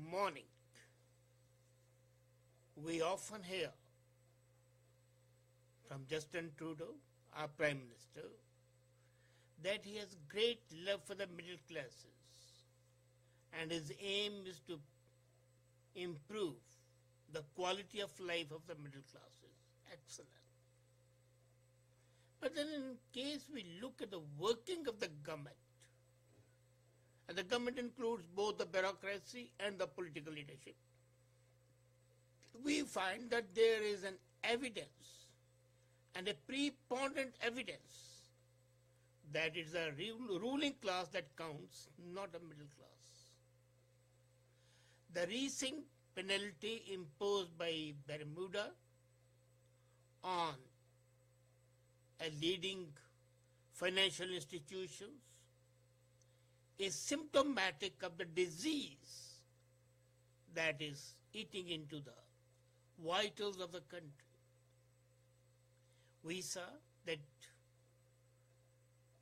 morning, we often hear from Justin Trudeau, our Prime Minister, that he has great love for the middle classes and his aim is to improve the quality of life of the middle classes. Excellent. But then in case we look at the working of the government, and the government includes both the bureaucracy and the political leadership, we find that there is an evidence and a preponderant evidence that it's a ruling class that counts, not a middle class. The recent penalty imposed by Bermuda on a leading financial institutions is symptomatic of the disease that is eating into the vitals of the country. We saw that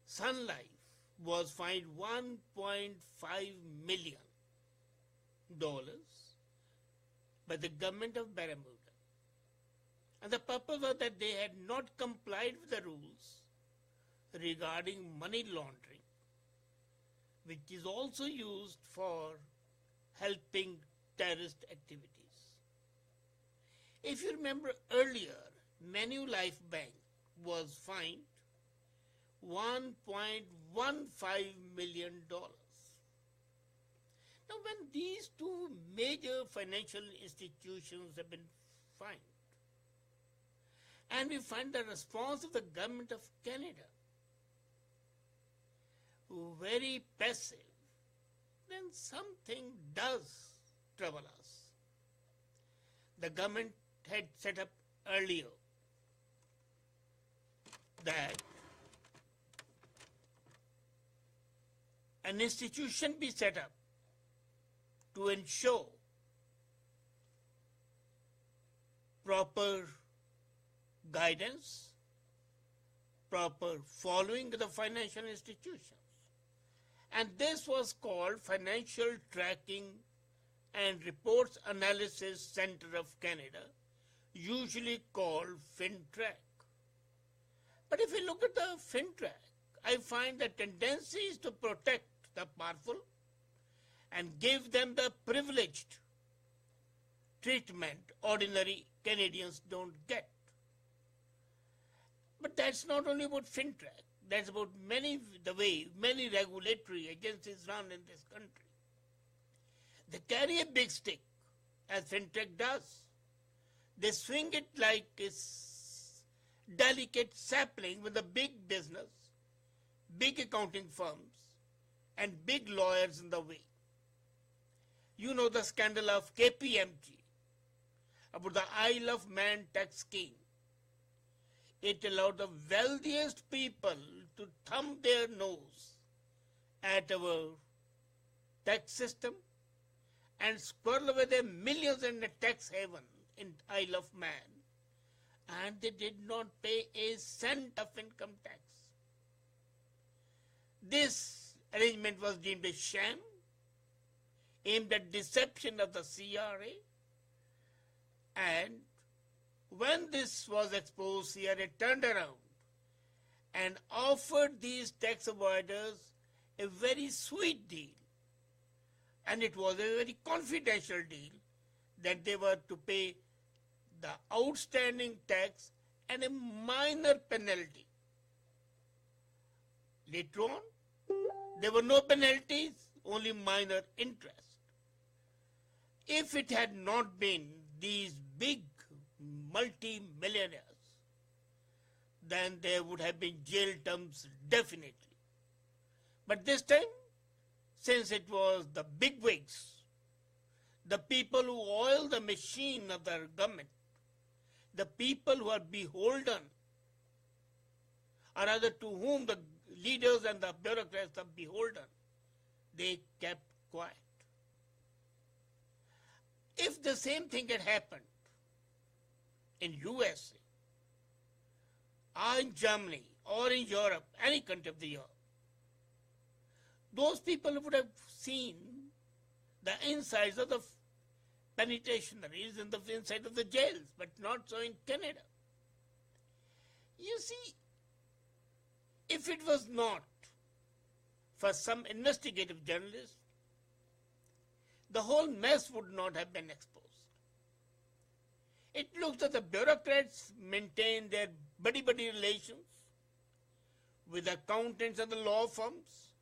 Sun Life was fined $1.5 million by the government of Bermuda. And the purpose was that they had not complied with the rules regarding money laundering, which is also used for helping terrorist activities. If you remember earlier, Manulife Bank was fined $1.15 million. Now, when these two major financial institutions have been fined, and we find the response of the government of Canada very passive, then something does trouble us. The government had set up earlier that an institution be set up to ensure proper guidance, proper following of the financial institutions. And this was called Financial Tracking and Reports Analysis Center of Canada, usually called Fintrac. But if we look at the Fintrac, I find the tendency is to protect the powerful and give them the privileged treatment ordinary Canadians don't get. But that's not only about Fintrac, that's about the way many regulatory agencies run in this country. They carry a big stick, as Fintrac does. They swing it like a delicate sapling with a big business, big accounting firms, and big lawyers in the way. You know the scandal of KPMG, about the Isle of Man tax scheme. It allowed the wealthiest people to thumb their nose at our tax system and squirrel away their millions in a tax haven in Isle of Man, and they did not pay a cent of income tax. This arrangement was deemed a sham, aimed at deception of the CRA, and when this was exposed, CRA turned around and offered these tax avoiders a very sweet deal. And it was a very confidential deal that they were to pay the outstanding tax and a minor penalty. Later on, there were no penalties, only minor interest. If it had not been these big multi-millionaires, then there would have been jail terms definitely. But this time, since it was the bigwigs, the people who oil the machine of the government, the people who are beholden, or rather to whom the leaders and the bureaucrats are beholden, they kept quiet. If the same thing had happened in USA, or in Germany, or in Europe, any country of the Europe, those people would have seen the insides of the penitentiaries in the inside of the jails, but not so in Canada. You see, if it was not for some investigative journalists, the whole mess would not have been exposed. It looks that the bureaucrats maintain their buddy-buddy relations with the accountants and the law firms,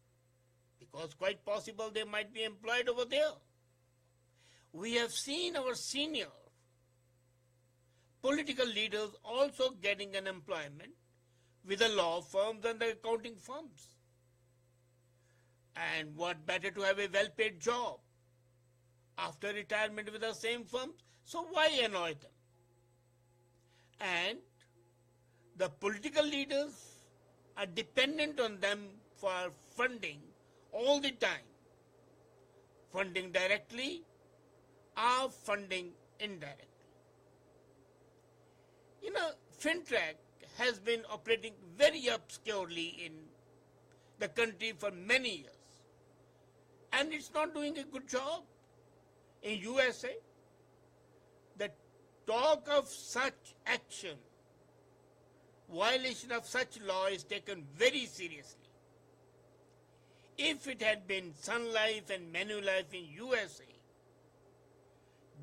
because quite possible they might be employed over there. We have seen our senior political leaders also getting an employment with the law firms and the accounting firms. And what better to have a well-paid job after retirement with the same firms? So why annoy them? And the political leaders are dependent on them for funding all the time. Funding directly or funding indirectly. You know, Fintrac has been operating very obscurely in the country for many years. And it's not doing a good job. In USA, the talk of such action, violation of such law is taken very seriously. If it had been Sun Life and Manulife in USA,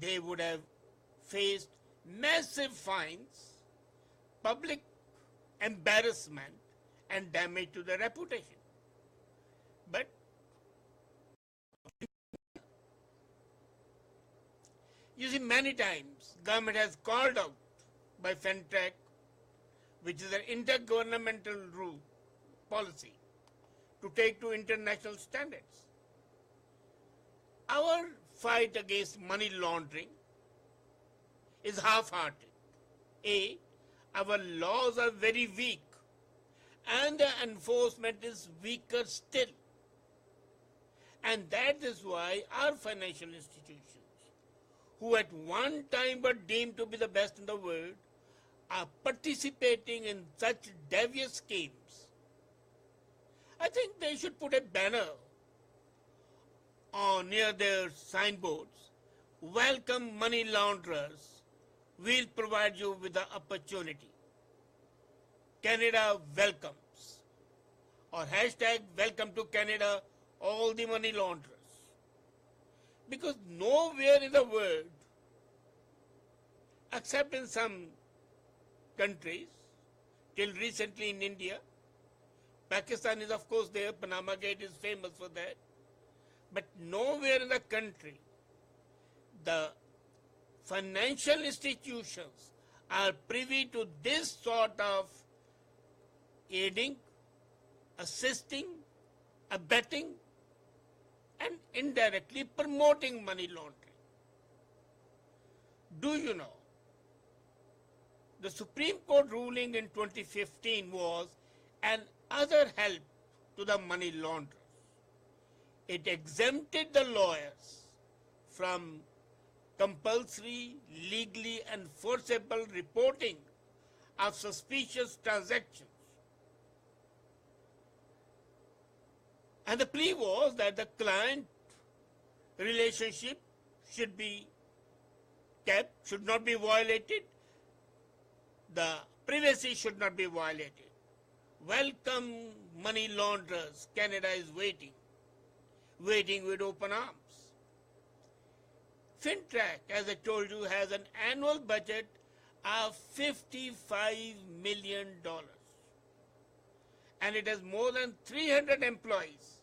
they would have faced massive fines, public embarrassment, and damage to their reputation. But you see, many times government has called out by Fintrac, which is an intergovernmental rule policy, to take to international standards. Our fight against money laundering is half-hearted. A, our laws are very weak and the enforcement is weaker still. And that is why our financial institutions, who at one time were deemed to be the best in the world, are participating in such devious schemes. I think they should put a banner on near their signboards, "Welcome money launderers, we'll provide you with the opportunity. Canada welcomes." Or hashtag "Welcome to Canada, all the money launderers." Because nowhere in the world, except in some countries, till recently in India, Pakistan is of course there, Panama Gate is famous for that, but nowhere in the country the financial institutions are privy to this sort of aiding, assisting, abetting, and indirectly promoting money laundering. Do you know, the Supreme Court ruling in 2015 was an other help to the money launderers. It exempted the lawyers from compulsory, legally enforceable reporting of suspicious transactions. And the plea was that the client relationship should be kept, should not be violated, the privacy should not be violated. Welcome money launderers, Canada is waiting with open arms. Fintrac, as I told you, has an annual budget of $55 million. And it has more than 300 employees.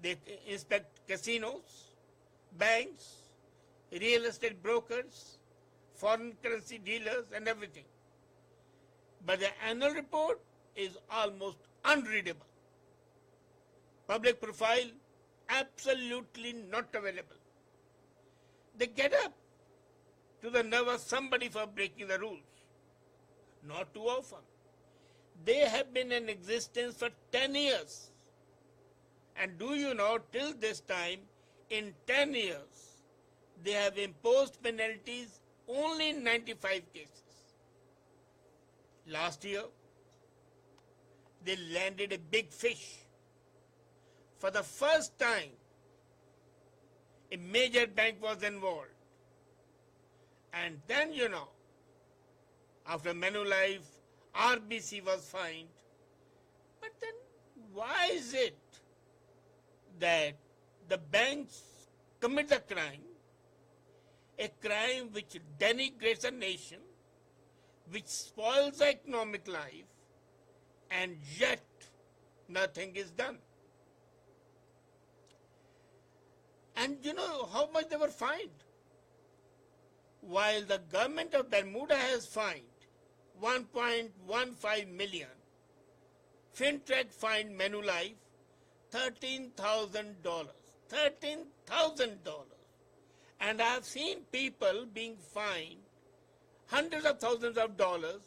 They inspect casinos, banks, real estate brokers, foreign currency dealers, and everything. But the annual report is almost unreadable. Public profile, absolutely not available. They get up to the nerve of somebody for breaking the rules. Not too often. They have been in existence for 10 years. And do you know, till this time, in 10 years, they have imposed penalties only in 95 cases. Last year, they landed a big fish. For the first time, a major bank was involved. And then, after Manulife, RBC was fined. But then why is it that the banks commit a crime which denigrates a nation, which spoils the economic life, and yet nothing is done? And you know how much they were fined? While the government of Bermuda has fined 1.15 million, Fintrac fined Manulife $13,000. $13,000. And I have seen people being fined hundreds of thousands of dollars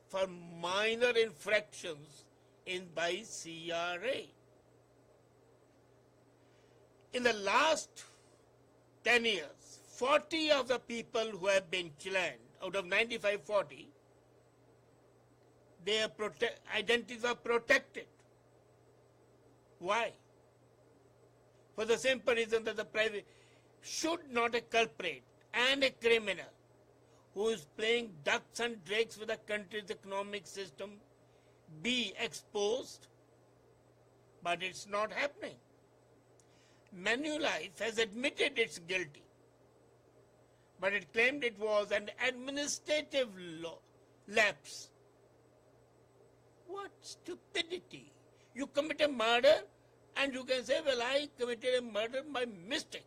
for minor infractions by CRA. In the last 10 years, 40 of the people who have been chillaned, out of 95, 40, their identities are protected. Why? For the simple reason that the private should not a culprit and a criminal who is playing ducks and drakes with the country's economic system be exposed, but it's not happening. Manulife has admitted it's guilty, but it claimed it was an administrative lapse. What stupidity! You commit a murder and you can say, well, I committed a murder by mistake.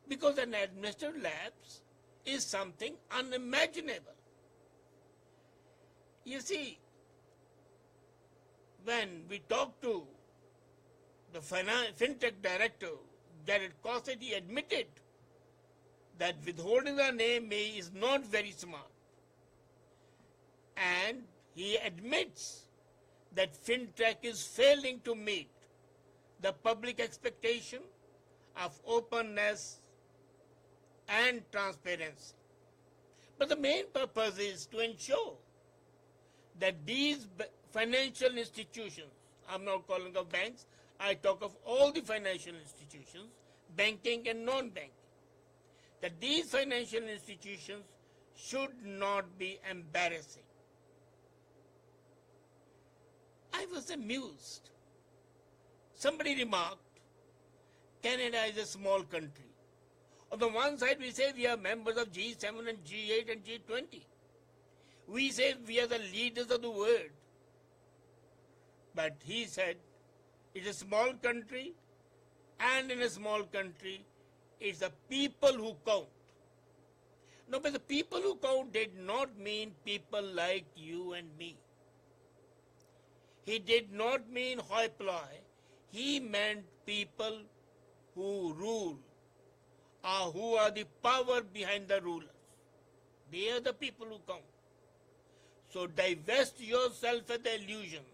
Because an administrative lapse is something unimaginable. You see, when we talk to the Fintrac director, Jared Cosset, he admitted that withholding the name is not very smart. And he admits that Fintrac is failing to meet the public expectation of openness and transparency. But the main purpose is to ensure that these financial institutions, I'm not calling of banks, I talk of all the financial institutions, banking and non-banking, that these financial institutions should not be embarrassing. I was amused. Somebody remarked, Canada is a small country. On the one side, we say we are members of G7 and G8 and G20. We say we are the leaders of the world. But he said, it's a small country, and in a small country, it's the people who count. No, but the people who count did not mean people like you and me. He did not mean hoi polloi. He meant people who rule, or who are the power behind the rulers. They are the people who count. So divest yourself of the illusion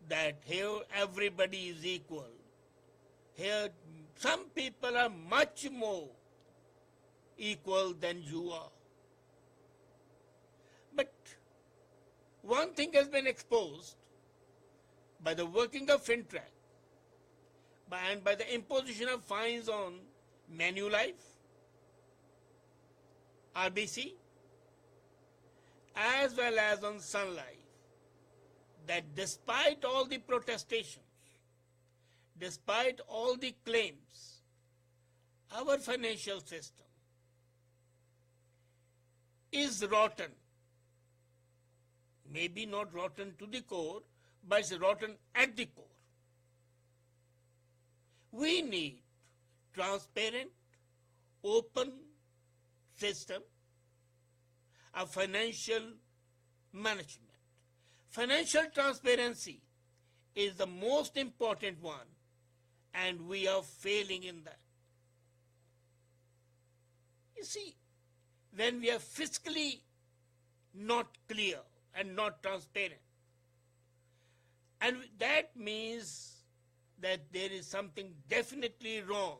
that here everybody is equal. Here some people are much more equal than you are. But one thing has been exposed by the working of Fintrac and by the imposition of fines on Manulife, RBC, as well as on Sun Life, that despite all the protestations, despite all the claims, our financial system is rotten. Maybe not rotten to the core, but it's rotten at the core. We need transparent, open system of financial management. Financial transparency is the most important one, and we are failing in that. You see, when we are fiscally not clear and not transparent, and that means that there is something definitely wrong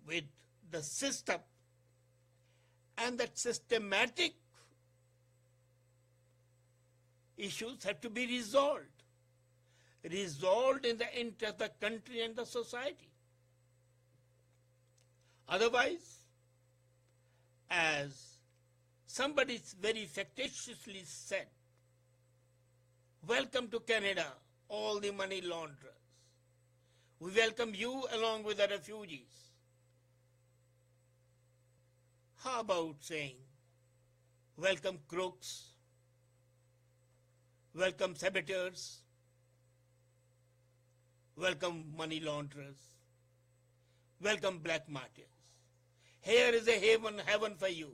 with the system, and that systematic issues have to be resolved in the interest of the country and the society. Otherwise, as somebody very facetiously said, welcome to Canada, all the money launderers. We welcome you along with the refugees. How about saying, welcome crooks, welcome saboteurs, welcome money launderers, welcome black martyrs. Here is a heaven for you.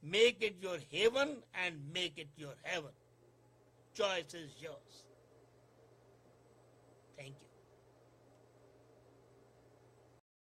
Make it your haven and make it your heaven. Choice is yours. Thank you.